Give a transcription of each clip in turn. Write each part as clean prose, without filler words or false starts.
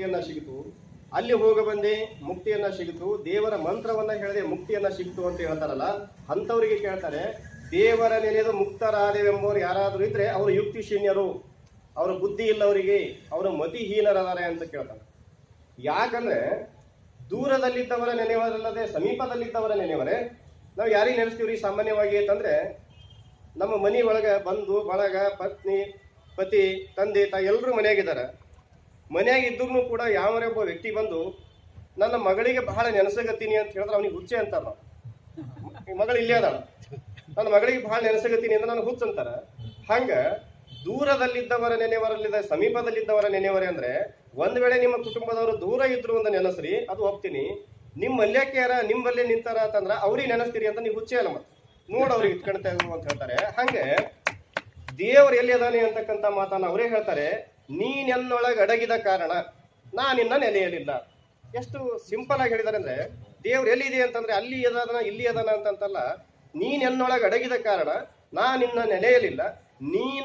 ಮುಕ್ತಿಯನ್ನ ಸಿಗಿತು, ಅಲ್ಲಿ ಹೋಗ ಬಂದೆ ಮುಕ್ತಿಯನ್ನ ಸಿಗಿತು, ದೇವರ ಮಂತ್ರವನ್ನ ಹೇಳದೆ ಮುಕ್ತಿಯನ್ನ ಸಿಗಿತು ಅಂತ ಹೇಳ್ತಾರಲ್ಲ, ಅಂಥವ್ರಿಗೆ ಕೇಳ್ತಾರೆ, ದೇವರ ನೆನೆದು ಮುಕ್ತರಾದೆವೆಂಬವ್ರು ಯಾರಾದರೂ ಇದ್ರೆ ಅವರು ಯುಕ್ತಿಶೂನ್ಯರು, ಅವರ ಬುದ್ಧಿ ಇಲ್ಲವರಿಗೆ, ಅವರು ಮತಿಹೀನರಾದರೆ ಅಂತ ಕೇಳ್ತಾರೆ. ಯಾಕಂದ್ರೆ ದೂರದಲ್ಲಿದ್ದವರ ನೆನೆಯವರಲ್ಲದೆ ಸಮೀಪದಲ್ಲಿದ್ದವರ ನೆನೆಯವರೇ. ನಾವು ಯಾರಿಗೆ ನೆನೆಸ್ತೀವ್ರಿ ಸಾಮಾನ್ಯವಾಗಿ ಅಂತಂದ್ರೆ, ನಮ್ಮ ಮನೆ ಒಳಗೆ ಬಂಧು ಬಳಗ, ಪತ್ನಿ, ಪತಿ, ತಂದೆ, ತಾಯಿ ಎಲ್ಲರೂ ಮನೆಯಾಗಿದ್ದಾರೆ. ಮನೆಯಾಗ ಇದ್ರೂ ಕೂಡ ಯಾವರೇ ಒಬ್ಬ ವ್ಯಕ್ತಿ ಬಂದು ನನ್ನ ಮಗಳಿಗೆ ಬಹಳ ನೆನೆಸಗತ್ತೀನಿ ಅಂತ ಹೇಳಿದ್ರೆ ಅವನಿಗೆ ಹುಚ್ಚೆ ಅಂತಾರ. ನಾವು ಮಗಳು ಇಲ್ಲೇ ಅದಾಳ, ನನ್ನ ಮಗಳಿಗೆ ಬಹಳ ನೆನೆಸಗತ್ತೀನಿ ಅಂತ ನಾನು ಹುಚ್ಚ ಅಂತಾರ. ಹಂಗ ದೂರದಲ್ಲಿದ್ದವರ ನೆನೆಯವರಲ್ಲಿದ್ದ ಸಮೀಪದಲ್ಲಿದ್ದವರ ನೆನೆಯವರೇ ಅಂದ್ರೆ, ಒಂದ್ ವೇಳೆ ನಿಮ್ಮ ಕುಟುಂಬದವರು ದೂರ ಇದ್ರು ಒಂದು ನೆನೆಸ್ರಿ, ಅದು ಒಪ್ತೀನಿ. ನಿಮ್ಮ ಮಲ್ಯಕ್ಯಾರ ನಿಮ್ಮಲ್ಲೇ ನಿಂತಾರ ಅಂತಂದ್ರ ಅವ್ರಿಗೆ ನೆನೆಸ್ತೀರಿ ಅಂತ ನೀವು ಹುಚ್ಚೆ ಅಲ್ಲ, ಮತ್ತೆ ನೋಡ ಅವ್ರಿಗೆ ಇಟ್ಕೊಳ್ತಾ ಇದ್ರು ಅಂತ ಹೇಳ್ತಾರೆ. ಹಂಗೆ ದೇವರು ಎಲ್ಲಿ ಅದಾನೆ ಅಂತಕ್ಕಂಥ ಮಾತನ್ನ ಅವರೇ ಹೇಳ್ತಾರೆ, ನೀನೆನ್ನೊಳಗೆ ಅಡಗಿದ ಕಾರಣ ನಾ ನಿನ್ನ ನೆಲೆಯಲಿಲ್ಲ. ಎಷ್ಟು ಸಿಂಪಲ್ ಆಗಿ ಹೇಳಿದಾರೆ ಅಂದ್ರೆ, ದೇವ್ರು ಎಲ್ಲಿದೆ ಅಂತಂದ್ರೆ ಅಲ್ಲಿ ಅದಾನ ಇಲ್ಲಿ ಅದಾನ ಅಂತಂತಲ್ಲ, ನೀನೆನ್ನೊಳಗೆ ಅಡಗಿದ ಕಾರಣ ನಾ ನಿನ್ನ ನೆಲೆಯಲಿಲ್ಲ,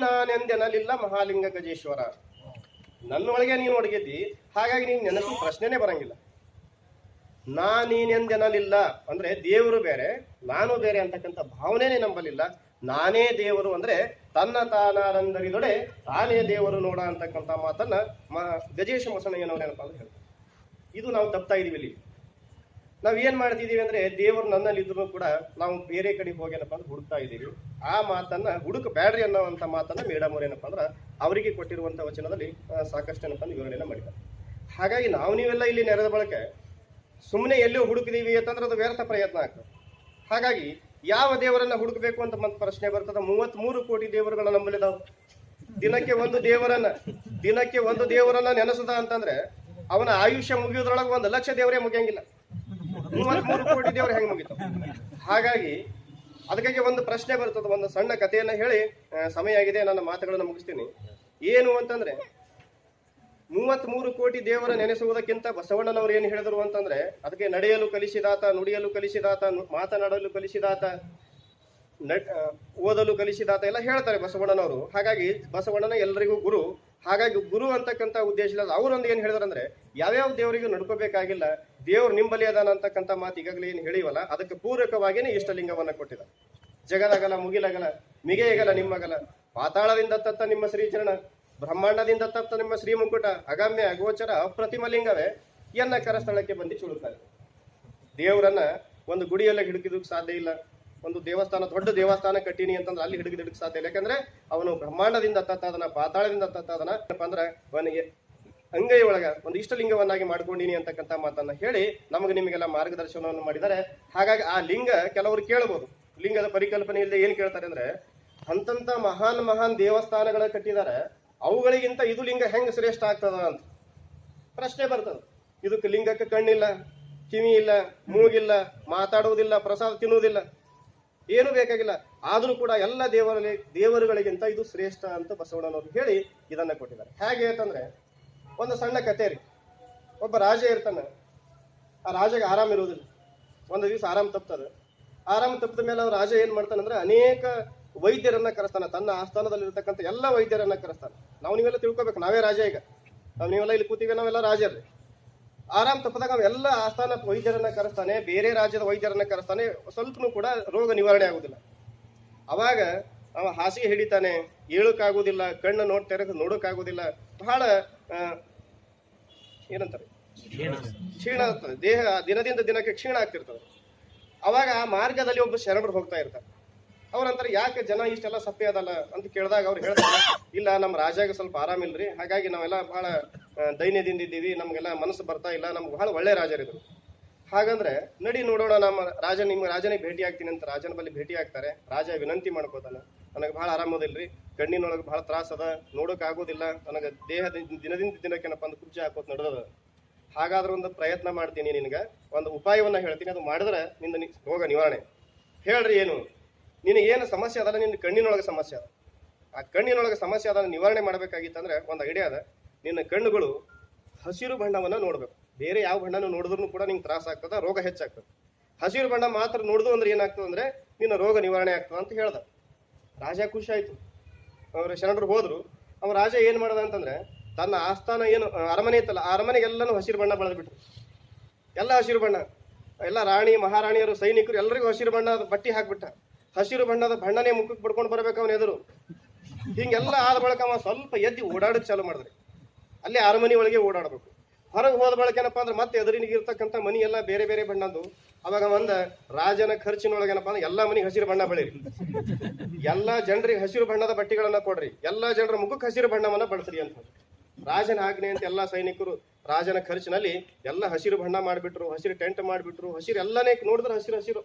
ನಾನೆಂದೆನಲಿಲ್ಲ ಮಹಾಲಿಂಗ ಗಜೇಶ್ವರ. ನನ್ನೊಳಗೆ ನೀನು ಒಡಗಿದ್ದಿ, ಹಾಗಾಗಿ ನೀನು ನೆನಸು ಪ್ರಶ್ನೆನೇ ಬರಂಗಿಲ್ಲ. ನೀನೆಂದೆನಲಿಲ್ಲ ಅಂದ್ರೆ ದೇವರು ಬೇರೆ ನಾನು ಬೇರೆ ಅಂತಕ್ಕಂಥ ಭಾವನೆನೇ ನಂಬಲಿಲ್ಲ. ನಾನೇ ದೇವರು ಅಂದ್ರೆ ತನ್ನ ತಾನಾನಂದರಿದೊಡೆ ತಾನೇ ದೇವರು ನೋಡ ಅಂತಕ್ಕಂಥ ಮಾತನ್ನ ಗಜೇಶ ಮೊಸಣಯ್ಯನವ್ರೇನಪ್ಪ ಅಂತ ಹೇಳ್ತಾರೆ. ಇದು ನಾವು ತಪ್ತಾ ಇದೀವಿ. ಇಲ್ಲಿ ನಾವ್ ಏನ್ ಮಾಡ್ತಿದೀವಿ ಅಂದ್ರೆ, ದೇವರು ನನ್ನಲ್ಲಿ ಇದ್ರು ಕೂಡ ನಾವು ಬೇರೆ ಕಡೆ ಹೋಗೇನಪ್ಪ ಅಂತ ಹುಡುಕ್ತಾ ಇದೀವಿ. ಆ ಮಾತನ್ನ ಹುಡುಕ ಬ್ಯಾಡ್ರಿ ಅನ್ನೋವಂಥ ಮಾತನ್ನ ಮೇಡಮ್ ಅವ್ರು ಏನಪ್ಪಾ ಅಂದ್ರೆ ಅವರಿಗೆ ಕೊಟ್ಟಿರುವಂತ ವಚನದಲ್ಲಿ ಸಾಕಷ್ಟು ಏನಪ್ಪ ಅಂದ್ರೆ ವಿವರಣೆನ ಮಾಡಿದ್ದಾರೆ. ಹಾಗಾಗಿ ನೀವೆಲ್ಲ ಇಲ್ಲಿ ನೆರೆದ ಬಳಕೆ ಸುಮ್ಮನೆ ಎಲ್ಲೋ ಹುಡುಕಿದೀವಿ ಅಂತಂದ್ರೆ ಅದು ವ್ಯರ್ಥ ಪ್ರಯತ್ನ ಆಗ್ತದೆ. ಹಾಗಾಗಿ ಯಾವ ದೇವರನ್ನ ಹುಡುಕಬೇಕು ಅಂತ ಮತ್ತೆ ಪ್ರಶ್ನೆ ಬರ್ತದ. 33 ಕೋಟಿ ದೇವರುಗಳ ನಮ್ಮಲ್ಲಿದಾವೆ. ದಿನಕ್ಕೆ ಒಂದು ದೇವರನ್ನ ನೆನೆಸದ ಅಂತಂದ್ರೆ ಅವನ ಆಯುಷ್ಯ ಮುಗಿಯೋದ್ರೊಳಗೆ 1 ಲಕ್ಷ ದೇವರೇ ಮುಗಿಯಂಗಿಲ್ಲ. 33 ಕೋಟಿ ದೇವರು ಹೆಂಗ್ ಮುಗಿತಾವ? ಹಾಗಾಗಿ ಅದಕ್ಕಾಗಿ ಒಂದು ಪ್ರಶ್ನೆ ಬರ್ತದೆ. ಒಂದು ಸಣ್ಣ ಕಥೆಯನ್ನ ಹೇಳಿ ಸಮಯ ಆಗಿದೆ, ನನ್ನ ಮಾತುಗಳನ್ನ ಮುಗಿಸ್ತೀನಿ. ಏನು ಅಂತಂದ್ರೆ, 33 ಕೋಟಿ ದೇವರ ನೆನೆಸುವುದಕ್ಕಿಂತ ಬಸವಣ್ಣನವರು ಏನು ಹೇಳಿದರು ಅಂತಂದ್ರೆ, ಅದಕ್ಕೆ ನಡೆಯಲು ಕಲಿಸಿದಾತ, ನುಡಿಯಲು ಕಲಿಸಿದಾತ, ಮಾತನಾಡಲು ಕಲಿಸಿದಾತ, ಓದಲು ಕಲಿಸಿದಾತ ಎಲ್ಲ ಹೇಳ್ತಾರೆ ಬಸವಣ್ಣನವರು. ಹಾಗಾಗಿ ಬಸವಣ್ಣನ ಎಲ್ಲರಿಗೂ ಗುರು. ಹಾಗಾಗಿ ಗುರು ಅಂತಕ್ಕಂಥ ಉದ್ದೇಶ ಇಲ್ಲ. ಅವರೊಂದು ಏನು ಹೇಳಿದ್ರಂದ್ರೆ, ಯಾವ್ಯಾವ ದೇವರಿಗೂ ನಡ್ಕೋಬೇಕಾಗಿಲ್ಲ, ದೇವ್ರು ನಿಂಬಲಿ ಅದಾನ ಅಂತಕ್ಕಂಥ ಮಾತು ಈಗಾಗಲೇ ಏನು ಹೇಳಿವಲ್ಲ, ಅದಕ್ಕೆ ಪೂರಕವಾಗಿಯೇ ಇಷ್ಟಲಿಂಗವನ್ನ ಕೊಟ್ಟಿದ್ದಾರೆ. ಜಗದಗಲ ಮುಗಿಲಗಲ ಮಿಗೆಯಗಲ ನಿಮ್ಮಗಲ, ಪಾತಾಳದಿಂದ ತತ್ತ ನಿಮ್ಮ ಶ್ರೀಚರಣ, ಬ್ರಹ್ಮಾಂಡದಿಂದ ತತ್ತ ನಿಮ್ಮ ಶ್ರೀಮುಕುಟ, ಅಗಮ್ಯ ಅಗೋಚರ ಅಪ್ರತಿಮ ಲಿಂಗವೇ ಎನ್ನ ಕರಸ್ಥಳಕ್ಕೆ ಬಂದು ಚುಳುತ್ತಾರೆ. ದೇವರನ್ನ ಒಂದು ಗುಡಿಯಲ್ಲ ಹಿಡುಕಿದಕ್ಕೆ ಸಾಧ್ಯ ಇಲ್ಲ. ಒಂದು ದೇವಸ್ಥಾನ, ದೊಡ್ಡ ದೇವಸ್ಥಾನ ಕಟ್ಟಿನಿ ಅಂತಂದ್ರೆ ಅಲ್ಲಿ ಹಿಡಿದಕ್ಕೆ ಸಾಧ್ಯ ಇಲ್ಲ. ಯಾಕಂದ್ರೆ ಅವನು ಬ್ರಹ್ಮಾಂಡದಿಂದ ತತ್ತದನ, ಪಾತಾಳದಿಂದ ತತ್ತದನ ಅಂದ್ರೆ ಅವನಿಗೆ ಅಂಗೈ ಒಳಗ ಒಂದು ಇಷ್ಟಲಿಂಗವನ್ನಾಗಿ ಮಾಡ್ಕೊಂಡಿನಿ ಅಂತಕ್ಕಂಥ ಮಾತನ್ನ ಹೇಳಿ ನಮಗೆ ನಿಮಗೆಲ್ಲ ಮಾರ್ಗದರ್ಶನವನ್ನು ಮಾಡಿದ್ದಾರೆ. ಹಾಗಾಗಿ ಆ ಲಿಂಗ ಕೆಲವರು ಕೇಳಬಹುದು, ಲಿಂಗದ ಪರಿಕಲ್ಪನೆ ಇಲ್ಲದೆ ಏನ್ ಕೇಳ್ತಾರೆ ಅಂದ್ರೆ, ಅಂತಂತ ಮಹಾನ್ ದೇವಸ್ಥಾನಗಳ ಕಟ್ಟಿದ್ದಾರೆ, ಅವುಗಳಿಗಿಂತ ಇದು ಲಿಂಗ ಹೆಂಗ್ ಶ್ರೇಷ್ಠ ಆಗ್ತದ ಅಂತ ಪ್ರಶ್ನೆ ಬರ್ತದೆ. ಇದಕ್ಕೆ ಲಿಂಗಕ್ಕೆ ಕಣ್ಣಿಲ್ಲ, ಕಿವಿ ಇಲ್ಲ, ಮೂಗಿಲ್ಲ, ಮಾತಾಡುವುದಿಲ್ಲ, ಪ್ರಸಾದ ತಿನ್ನುವುದಿಲ್ಲ, ಏನು ಬೇಕಾಗಿಲ್ಲ. ಆದ್ರೂ ಕೂಡ ಎಲ್ಲ ದೇವರುಗಳಿಗಿಂತ ಇದು ಶ್ರೇಷ್ಠ ಅಂತ ಬಸವಣ್ಣನವರು ಹೇಳಿ ಇದನ್ನ ಕೊಟ್ಟಿದ್ದಾರೆ. ಹೇಗೆ ಅಂತಂದ್ರೆ, ಒಂದು ಸಣ್ಣ ಕತೆ ರೀ. ಒಬ್ಬ ರಾಜ ಇರ್ತಾನೆ, ಆ ರಾಜಗೆ ಆರಾಮ್ ಇರುವುದಿಲ್ಲ. ಒಂದು ದಿವಸ ಆರಾಮ್ ತಪ್ತದೆ. ಆರಾಮ್ ತಪ್ಪಿದ ಮೇಲೆ ಅವ್ರ ರಾಜ ಏನ್ ಮಾಡ್ತಾನಂದ್ರೆ, ಅನೇಕ ವೈದ್ಯರನ್ನ ಕರೆಸ್ತಾನೆ. ತನ್ನ ಆಸ್ಥಾನದಲ್ಲಿರ್ತಕ್ಕಂಥ ಎಲ್ಲ ವೈದ್ಯರನ್ನ ಕರೆಸ್ತಾನೆ. ನೀವೆಲ್ಲ ತಿಳ್ಕೊಬೇಕು, ನಾವೇ ರಾಜ. ಈಗ ನೀವೆಲ್ಲ ಇಲ್ಲಿ ಕೂತೀವಿ, ನಾವೆಲ್ಲ ರಾಜರ್ರಿ. ಆರಾಮ್ ತಪ್ಪದಾಗ ಅವೆಲ್ಲ ಆಸ್ಥಾನ ವೈದ್ಯರನ್ನ ಕರೆಸ್ತಾನೆ, ಬೇರೆ ರಾಜ್ಯದ ವೈದ್ಯರನ್ನ ಕರೆಸ್ತಾನೆ. ಸ್ವಲ್ಪನೂ ಕೂಡ ರೋಗ ನಿವಾರಣೆ ಆಗುದಿಲ್ಲ. ಅವಾಗ ಅವ ಹಾಸಿಗೆ ಹಿಡಿತಾನೆ, ಏಳಕ್ಕಾಗುದಿಲ್ಲ, ಕಣ್ಣು ನೋಡೋಕ್ಕಾಗುದಿಲ್ಲ, ಬಹಳ ಏನಂತಾರೆ ಕ್ಷೀಣ ಆಗ್ತದೆ, ದೇಹ ದಿನದಿಂದ ದಿನಕ್ಕೆ ಕ್ಷೀಣ ಆಗ್ತಿರ್ತದೆ. ಅವಾಗ ಆ ಮಾರ್ಗದಲ್ಲಿ ಒಬ್ಬ ಶರಣರು ಹೋಗ್ತಾ ಇರ್ತಾರೆ. ಅವ್ರಂತಾರೆ, ಯಾಕೆ ಜನ ಇಷ್ಟೆಲ್ಲ ಸಪ್ಪೆ ಅದಲ್ಲ ಅಂತ ಕೇಳಿದಾಗ ಅವ್ರು ಹೇಳ್ತಾರೆ, ಇಲ್ಲ ನಮ್ಮ ರಾಜಾಗ ಸ್ವಲ್ಪ ಆರಾಮಿಲ್ರಿ, ಹಾಗಾಗಿ ನಾವೆಲ್ಲ ಬಹಳ ದೈನ್ಯದಿಂದ ಇದ್ದೀವಿ, ನಮ್ಗೆಲ್ಲ ಮನಸ್ಸು ಬರ್ತಾ ಇಲ್ಲ, ನಮ್ಗೆ ಬಹಳ ಒಳ್ಳೆ ರಾಜರಿದ್ರು. ಹಾಗಂದ್ರೆ ನಡಿ ನೋಡೋಣ, ನಿಮ್ಮ ರಾಜನಿಗೆ ಭೇಟಿ ಆಗ್ತೀನಿ ಅಂತ ರಾಜನ ಬಳಿ ಭೇಟಿ ಆಗ್ತಾರೆ. ರಾಜ ವಿನಂತಿ ಮಾಡ್ಕೋತಾನೆ, ನನಗೆ ಬಹಳ ಆರಾಮೋದಿಲ್ರಿ, ಕಣ್ಣಿನೊಳಗೆ ಬಹಳ ತ್ರಾಸ ಅದ, ನೋಡೋಕೆ ಆಗೋದಿಲ್ಲ, ನನಗೆ ದೇಹದ ದಿನದಿಂದ ದಿನಕ್ಕೇನಪ್ಪ ಒಂದು ಕುಬ್ಜೆ ಹಾಕೋದು ನಡೆದದ. ಹಾಗಾದ್ರೆ ಒಂದು ಪ್ರಯತ್ನ ಮಾಡ್ತೀನಿ, ನಿನಗೆ ಒಂದು ಉಪಾಯವನ್ನ ಹೇಳ್ತೀನಿ, ಅದು ಮಾಡಿದ್ರೆ ನಿಂದ ರೋಗ ನಿವಾರಣೆ. ಹೇಳ್ರಿ ಏನು, ನಿನಗೇನು ಸಮಸ್ಯೆ ಅದಲ್ಲ, ನಿನ್ನ ಕಣ್ಣಿನೊಳಗೆ ಸಮಸ್ಯೆ ಅದ. ಆ ಕಣ್ಣಿನೊಳಗೆ ಸಮಸ್ಯೆ ಅದನ್ನು ನಿವಾರಣೆ ಮಾಡಬೇಕಾಗಿತ್ತಂದ್ರೆ ಒಂದು ಐಡಿಯಾ ಅದ. ನಿನ್ನ ಕಣ್ಣುಗಳು ಹಸಿರು ಬಣ್ಣವನ್ನ ನೋಡ್ಬೇಕು. ಬೇರೆ ಯಾವ ಬಣ್ಣನೂ ನೋಡಿದ್ರು ಕೂಡ ನಿಂಗೆ ತ್ರಾಸ ಆಗ್ತದ, ರೋಗ ಹೆಚ್ಚಾಗ್ತದೆ. ಹಸಿರು ಬಣ್ಣ ಮಾತ್ರ ನೋಡಿದು ಅಂದ್ರೆ ಏನಾಗ್ತದೆ ಅಂದ್ರೆ ನಿನ್ನ ರೋಗ ನಿವಾರಣೆ ಆಗ್ತದ ಅಂತ ಹೇಳ್ದ. ರಾಜ ಖುಷಿ ಆಯ್ತು. ಅವ್ರ ಶರಣರು ಹೋದ್ರು. ಅವ ರಾಜ ಏನ್ ಮಾಡ್ದ ಅಂತಂದ್ರೆ, ತನ್ನ ಆಸ್ಥಾನ ಏನು ಅರಮನೆ ಇತ್ತಲ್ಲ ಆ ಅರಮನೆಗೆಲ್ಲನೂ ಹಸಿರು ಬಣ್ಣ ಬಳದ್ಬಿಟ್ರು. ಎಲ್ಲ ಹಸಿರು ಬಣ್ಣ, ಎಲ್ಲ ರಾಣಿ ಮಹಾರಾಣಿಯರು ಸೈನಿಕರು ಎಲ್ಲರಿಗೂ ಹಸಿರು ಬಣ್ಣದ ಬಟ್ಟೆ ಹಾಕ್ಬಿಟ್ಟ. ಹಸಿರು ಬಣ್ಣದ ಬಣ್ಣನೇ ಮುಖಕ್ಕೆ ಪಡ್ಕೊಂಡು ಬರ್ಬೇಕು ಅವನ ಎದುರು. ಹಿಂಗೆಲ್ಲ ಆದ ಬಳಿಕ ಅವ ಸ್ವಲ್ಪ ಎದ್ದು ಓಡಾಡೋದು ಚಾಲು ಮಾಡಿದ್ರಿ. ಅಲ್ಲೇ ಅರಮನೆ ಒಳಗೆ ಓಡಾಡಬೇಕು. ಹೊರಗೆ ಹೋದ ಬಳಿಕ ಏನಪ್ಪಾ ಅಂದ್ರೆ ಮತ್ತೆ ಎದುರಿನಿಗೆ ಇರ್ತಕ್ಕಂಥ ಮನಿ ಎಲ್ಲ ಬೇರೆ ಬೇರೆ ಬಣ್ಣದ್ದು. ಅವಾಗ ಒಂದ ರಾಜನ ಖರ್ಚಿನೊಳಗೆ ಏನಪ್ಪಾ ಅಂದ್ರೆ ಎಲ್ಲಾ ಮನಿಗೆ ಹಸಿರು ಬಣ್ಣ ಬೆಳೀರಿ, ಎಲ್ಲಾ ಜನರಿಗೆ ಹಸಿರು ಬಣ್ಣದ ಬಟ್ಟೆಗಳನ್ನ ಕೊಡ್ರಿ, ಎಲ್ಲಾ ಜನರ ಮುಖಕ್ಕೆ ಹಸಿರು ಬಣ್ಣವನ್ನ ಬಳಸ್ರಿ ಅಂತ ರಾಜನ ಆಜ್ಞೆ ಅಂತ ಎಲ್ಲಾ ಸೈನಿಕರು ರಾಜನ ಖರ್ಚಿನಲ್ಲಿ ಎಲ್ಲ ಹಸಿರು ಬಣ್ಣ ಮಾಡಿಬಿಟ್ರು, ಹಸಿರು ಟೆಂಟ್ ಮಾಡಿಬಿಟ್ರು. ಹಸಿರು ಎಲ್ಲನೇ ನೋಡಿದ್ರೆ ಹಸಿರು ಹಸಿರು.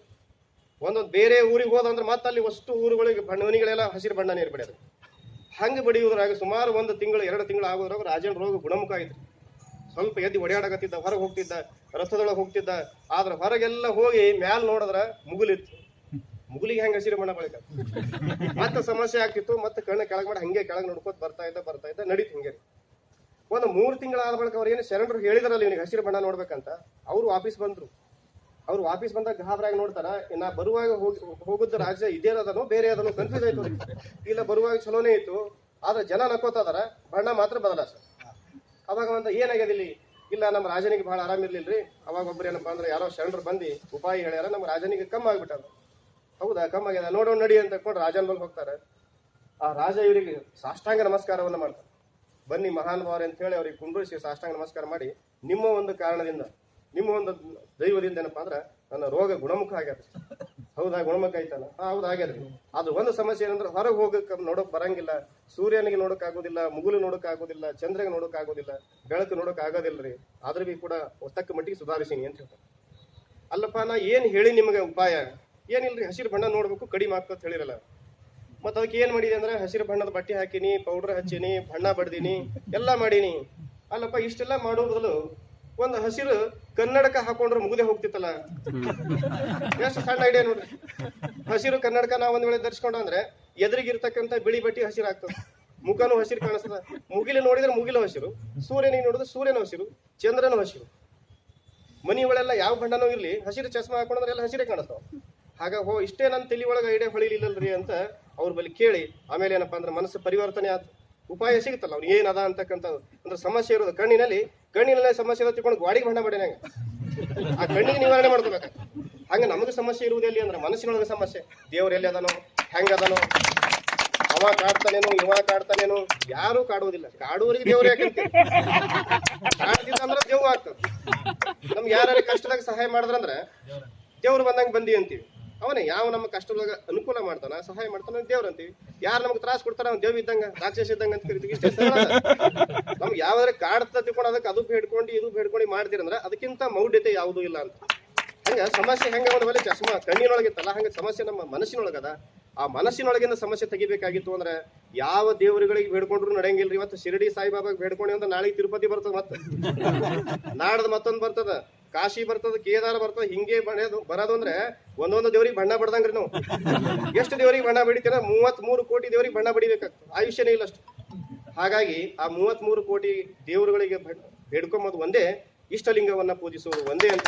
ಒಂದೊಂದು ಬೇರೆ ಊರಿಗೆ ಹೋದಂದ್ರೆ ಮತ್ತೆ ಅಲ್ಲಿ ಅಷ್ಟು ಊರುಗಳಿಗೆ ಮನಿಗಳೆಲ್ಲ ಹಸಿರು ಬಣ್ಣ ನೀರು ಬಿಡೋದು. ಹಂಗೆ ಬಡಿಯುವುದ್ರಾಗ ಸುಮಾರು 1 ತಿಂಗಳು 2 ತಿಂಗಳು ಆಗೋದ್ರಾಗ ರಾಜನ ರೋಗ ಗುಣಮುಖ ಆಯ್ತು. ಸ್ವಲ್ಪ ಎದ್ದು ಒಡೆಯಾಡಕತ್ತಿದ್ದ, ಹೊರಗೆ ಹೋಗ್ತಿದ್ದ, ರಥದೊಳಗೆ ಹೋಗ್ತಿದ್ದ. ಆದ್ರೆ ಹೊರಗೆಲ್ಲ ಹೋಗಿ ಮ್ಯಾಲ ನೋಡಿದ್ರ ಮುಗುಲಿತ್ತು. ಮುಗುಲಿಗೆ ಹೆಂಗೆ ಹಸಿರು ಬಣ್ಣ ಬಳಿಕ ಮತ್ತೆ ಸಮಸ್ಯೆ ಆಗ್ತಿತ್ತು. ಮತ್ತೆ ಕಣ್ಣು ಕೆಳಗೆ ಮಾಡಿ ಹಂಗೆ ಕೆಳಗೆ ನೋಡ್ಕೋತ ಬರ್ತಾ ಇದ್ದ ನಡೀತು. ಹಿಂಗೆ ಒಂದು 3 ತಿಂಗಳಾದ ಬಳಿಕ ಅವ್ರು ಏನು ಶರಣರು ಹೇಳಿದ್ರಲ್ಲ ಇವನಿಗೆ ಹಸಿರು ಬಣ್ಣ ನೋಡ್ಬೇಕಂತ, ಅವ್ರು ವಾಪಸ್ ಬಂದ್ರು. ಅವ್ರು ವಾಪಸ್ ಬಂದಾಗ ಗಾಬರಾಗಿ ನೋಡ್ತಾರ, ನಾ ಬರುವಾಗ ಹೋಗುದ ರಾಜ್ಯ ಇದೇನದನೋ ಬೇರೆ ಅದನೋ ಕನ್ಫ್ಯೂಸ್ ಆಯ್ತು. ಇಲ್ಲ ಬರುವಾಗ ಚಲೋನೇ ಇತ್ತು, ಆದ್ರೆ ಜನ ನಕ್ಕೋತಾರ, ಬಣ್ಣ ಮಾತ್ರ ಬದಲಾಸ. ಅವಾಗ ಒಂದು ಏನಾಗ್ಯದ ಇಲ್ಲಿ, ಇಲ್ಲ ನಮ್ಮ ರಾಜನಿಗೆ ಬಹಳ ಆರಾಮಿರ್ಲಿಲ್ರಿ. ಅವಾಗ ಒಬ್ರು ಏನಪ್ಪಾ ಅಂದ್ರೆ ಯಾರೋ ಶರಣರು ಬಂದು ಉಪಾಯ ಹೇಳ್ಯಾರ, ನಮ್ಮ ರಾಜನಿಗೆ ಕಮ್ಮಿ ಆಗ್ಬಿಟ್ಟಾರ. ಹೌದಾ, ಕಮ್ಮಿ ಆಗ್ಯದ, ನೋಡೋಣ ನಡಿ ಅಂತ ತಕೊಂಡು ರಾಜನ ಬಳಿ ಹೋಗ್ತಾರೆ. ಆ ರಾಜ ಇವರಿಗೆ ಸಾಷ್ಟಾಂಗ ನಮಸ್ಕಾರವನ್ನ ಮಾಡ್ತಾರೆ. ಬನ್ನಿ ಮಹಾನುಭಾವರು ಅಂತ ಹೇಳಿ ಅವ್ರಿಗೆ ಕುಂಡ್ರಿಸಿ ಸಾಷ್ಟಾಂಗ ನಮಸ್ಕಾರ ಮಾಡಿ, ನಿಮ್ಮ ಒಂದು ಕಾರಣದಿಂದ, ನಿಮ್ಮ ಒಂದು ದೈವದಿಂದ ಏನಪ್ಪಾ ಅಂದ್ರೆ ನನ್ನ ರೋಗ ಗುಣಮುಖ ಆಗ್ಯದ. ಹೌದಾ, ಗುಣಮುಖ ಆಯ್ತಾನ? ಹೌದು ಆಗ್ಯದ್ರಿ. ಅದು ಒಂದು ಸಮಸ್ಯೆ ಏನಂದ್ರೆ ಹೊರಗೆ ಹೋಗಕ್ಕೆ ನೋಡಕ್ ಬರಂಗಿಲ್ಲ, ಸೂರ್ಯನಿಗೆ ನೋಡಕ್ ಆಗೋದಿಲ್ಲ, ಮುಗುಲು ನೋಡಕ್ ಆಗೋದಿಲ್ಲ, ಚಂದ್ರಗೆ ನೋಡಕ್ ಆಗೋದಿಲ್ಲ, ಬೆಳಕು ನೋಡಕ್ ಆಗೋದಿಲ್ರಿ. ಆದ್ರೆ ಬಿ ಕೂಡ ತಕ್ಕ ಮಟ್ಟಿಗೆ ಸುಧಾರಿಸೀನಿ ಅಂತ ಹೇಳ್ತಾರೆ. ಅಲ್ಲಪ್ಪ, ನಾ ಏನ್ ಹೇಳಿ ನಿಮಗೆ ಉಪಾಯ ಏನಿಲ್ರಿ, ಹಸಿರು ಬಣ್ಣ ನೋಡ್ಬೇಕು, ಕಡಿಮೆ ಆಗ್ತದೆ ಹೇಳಿರಲ್ಲ. ಮತ್ತ ಅದಕ್ಕೆ ಏನ್ ಮಾಡಿದೆ ಅಂದ್ರೆ ಹಸಿರು ಬಣ್ಣದ ಬಟ್ಟೆ ಹಾಕಿನಿ, ಪೌಡರ್ ಹಚ್ಚಿನಿ, ಬಣ್ಣ ಬಡ್ದೀನಿ, ಎಲ್ಲಾ ಮಾಡೀನಿ. ಅಲ್ಲಪ್ಪ, ಇಷ್ಟೆಲ್ಲ ಮಾಡೋ ಬದಲು ಒಂದು ಹಸಿರು ಕನ್ನಡಕ ಹಾಕೊಂಡ್ರೆ ಮುಗುದೇ ಹೋಗ್ತಿತ್ತಲ್ಲ. ಎಷ್ಟು ಸಣ್ಣ ಐಡಿಯಾ ನೋಡ್ರಿ. ಹಸಿರು ಕನ್ನಡಕ ನಾವ್ ಒಂದ್ ವೇಳೆ ಧರಿಸ್ಕೊಂಡ ಅಂದ್ರೆ ಎದುರಿಗಿರ್ತಕ್ಕಂಥ ಬಿಳಿ ಬಟ್ಟೆ ಹಸಿರು ಆಗ್ತದೆ, ಮುಖನೂ ಹಸಿರು ಕಾಣಿಸ್ತದ. ಮುಗಿಲು ನೋಡಿದ್ರೆ ಮುಗಿಲು ಹಸಿರು, ಸೂರ್ಯನಿಗೆ ನೋಡಿದ್ರೆ ಸೂರ್ಯನ ಹಸಿರು, ಚಂದ್ರನ ಹಸಿರು. ಮನಿ ಒಳೆಲ್ಲ ಯಾವ ಬಣ್ಣನೂ ಇರ್ಲಿ, ಹಸಿರು ಚಸ್ಮಾ ಹಾಕೊಂಡ್ರೆ ಎಲ್ಲ ಹಸಿರೇ ಕಾಣಿಸ್ತಾವ. ಹಾಗ ಇಷ್ಟೇ ನನ್ನ ತಲೆ ಒಳಗೆ ಐಡಿಯಾ ಹೊಳಿಲಿಲ್ಲಲ್ರಿ ಅಂತ ಅವ್ರ ಬಳಿ ಕೇಳಿ, ಆಮೇಲೆ ಏನಪ್ಪಾ ಅಂದ್ರೆ ಮನಸ್ಸು ಪರಿವರ್ತನೆ ಆಯ್ತು. ಉಪಾಯ ಸಿಗುತ್ತಲ್ಲ ಅವ್ನು ಏನದ ಅಂತಕ್ಕಂಥದ್ದು. ಅಂದ್ರೆ ಸಮಸ್ಯೆ ಇರೋದು ಕಣ್ಣಿನಲ್ಲಿ ಸಮಸ್ಯೆ ಇರೋ ತಿಳ್ಕೊಂಡು ಗಾಡಿಗೆ ಬಣ್ಣ ಬಡಿನ ಆ ಕಣ್ಣಿಗೆ ನಿವಾರಣೆ ಮಾಡ್ಕೋಬೇಕು. ಹಂಗ ನಮಗೆ ಸಮಸ್ಯೆ ಇರುವುದು ಎಲ್ಲಿ ಅಂದ್ರೆ ಮನಸ್ಸಿನೊಳಗೆ ಸಮಸ್ಯೆ. ದೇವ್ರು ಎಲ್ಲಿ ಅದನೋ, ಹೆಂಗ ಅದನೋ, ಅವ ಕಾಡ್ತಾನೇನು, ಇವ ಕಾಡ್ತಾನೇನು, ಯಾರು ಕಾಡುವುದಿಲ್ಲ. ಕಾಡುವರಿಗೆ ದೇವ್ರು ಯಾಕೆ ಕಾಡ್ತಿದ್ದ ಅಂದ್ರೆ ದೇವ್ ಆಗ್ತದೆ. ನಮ್ಗೆ ಯಾರು ಕಷ್ಟದಾಗ ಸಹಾಯ ಮಾಡಿದ್ರಂದ್ರೆ ದೇವ್ರು ಬಂದಂಗೆ ಬಂದಿ ಅಂತೀವಿ. ಅವನೇ ಯಾವ ನಮ್ಮ ಕಷ್ಟದೊಳಗ ಅನುಕೂಲ ಮಾಡ್ತಾನ, ಸಹಾಯ ಮಾಡ್ತಾನ ದೇವ್ರ ಅಂತೀವಿ. ಯಾರು ನಮ್ಗೆ ತ್ರಾಸ ಕೊಡ್ತಾರ ಅವ್ನು ದೇವ್ ಇದ್ದಂಗ, ರಾಕ್ಷಸ ಇದ್ದಂಗ ಅಂತ ಕರಿತೀವಿ. ಇಷ್ಟೇ ನಮ್ಗೆ ಯಾವ್ದಾರ ಕಾಡ್ತಾ ತಿಳ್ಕೊಂಡು ಅದಕ್ಕೆ ಅದು ಬೇಡ್ಕೊಂಡು ಇದು ಬೇಡ್ಕೊಂಡು ಮಾಡ್ತೀರಂದ್ರೆ ಅದಕ್ಕಿಂತ ಮೌಢ್ಯತೆ ಯಾವುದೂ ಇಲ್ಲ ಅಂತ. ಹಂಗ ಸಮಸ್ಯೆ ಹೆಂಗ ಒಂದು ಮೇಲೆ ಚಸ್ಮಾ ಕಣ್ಣಿನೊಳಗಿತ್ತಲ್ಲ, ಹಂಗ ಸಮಸ್ಯೆ ನಮ್ಮ ಮನಸ್ಸಿನೊಳಗದ. ಆ ಮನಸ್ಸಿನೊಳಗಿಂದ ಸಮಸ್ಯೆ ತೆಗಿಬೇಕಾಗಿತ್ತು ಅಂದ್ರೆ ಯಾವ ದೇವರುಗಳಿಗೆ ಬೇಡ್ಕೊಂಡ್ರು ನಡೆಯಂಗಿಲ್ರಿ. ಇವತ್ತು ಶಿರಡಿ ಸಾಯಿಬಾಬಾಗೆ ಬೇಡ್ಕೊಂಡಿ ಅಂದ್ರೆ ನಾಳೆ ತಿರುಪತಿ ಬರ್ತದ, ಮತ್ತೆ ನಾಡ್ದು ಮತ್ತೊಂದು ಬರ್ತದ, ಕಾಶಿ ಬರ್ತದ, ಕೇದಾರ ಬರ್ತದ. ಹಿಂಗೆ ಬರೋದು ಅಂದ್ರೆ ಒಂದೊಂದು ದೇವ್ರಿಗೆ ಬಣ್ಣ ಬಡ್ದಂಗ್ರಿ ನಾವು. ಎಷ್ಟು ದೇವ್ರಿಗೆ ಬಣ್ಣ ಬಡಿತೀರ? 33 ಕೋಟಿ ದೇವ್ರಿಗೆ ಬಣ್ಣ ಬಡಿಬೇಕಾಗ್ತದೆ. ಆಯುಷ್ಯನೇ ಇಲ್ಲ ಅಷ್ಟು. ಹಾಗಾಗಿ ಆ 33 ಕೋಟಿ ದೇವರುಗಳಿಗೆ ಬೇಡ್ಕೊಂಬದು ಒಂದೇ, ಇಷ್ಟಲಿಂಗವನ್ನ ಪೂಜಿಸುವುದು ಒಂದೇ ಅಂತ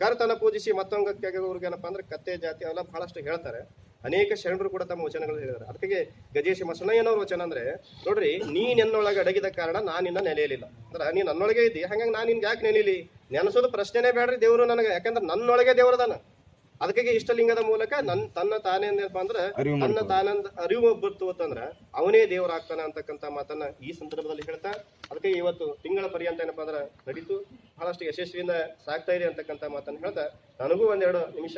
ಕರ್ತನ ಪೂಜಿಸಿ ಮತ್ತೊಂದಕ್ಕೆ ಏನಪ್ಪಾ ಅಂದ್ರೆ ಕತ್ತೆ ಜಾತಿ ಅವೆಲ್ಲ ಬಹಳಷ್ಟು ಹೇಳ್ತಾರೆ. ಅನೇಕ ಶರಣರು ಕೂಡ ತಮ್ಮ ವಚನಗಳು ಹೇಳಿದ್ದಾರೆ. ಅದಕ್ಕೆ ಗಜೇಶ ಮಸಣಯ್ಯನವ್ರ ವಚನ ಅಂದ್ರೆ, ನೋಡ್ರಿ, ನೀನ್ ಎನ್ನೊಳಗೆ ಅಡಗಿದ ಕಾರಣ ನಾನು ನಿನ್ನ ನೆಲೆಯಲಿಲ್ಲ. ಅಂದ್ರೆ ನೀನ್ ನನ್ನೊಳಗೆ ಇದ್ದಿ, ಹಂಗಾಗಿ ನಾನು ನಿನ್ಗೆ ಯಾಕೆ ನೆಲೆಯಲಿ? ನೆನೆಸೋದು ಪ್ರಶ್ನೆನೇ ಬೇಡ್ರಿ ದೇವರು ನನಗೆ. ಯಾಕಂದ್ರೆ ನನ್ನೊಳಗೆ ದೇವರದಾನ. ಅದಕ್ಕೆ ಇಷ್ಟಲಿಂಗದ ಮೂಲಕ ತನ್ನ ತಾನೇ ಏನಪ್ಪಾ ಅಂದ್ರೆ ತನ್ನ ತಾನಂದ ಅರಿವು ಬರ್ತಂದ್ರ ಅವನೇ ದೇವರಾಗ್ತಾನ ಅಂತಕ್ಕಂಥ ಮಾತನ್ನ ಈ ಸಂದರ್ಭದಲ್ಲಿ ಹೇಳ್ತಾ, ಅದಕ್ಕೆ ಇವತ್ತು ತಿಂಗಳ ಪರ್ಯಂತ ಏನಪ್ಪಾ ಅಂದ್ರೆ ನಡೀತು ಬಹಳಷ್ಟು ಯಶಸ್ವಿಯಿಂದ ಸಾಗ್ತಾ ಇದೆ ಅಂತಕ್ಕಂಥ ಮಾತನ್ನ ಹೇಳ್ತಾ, ನನಗೂ 1-2 ನಿಮಿಷ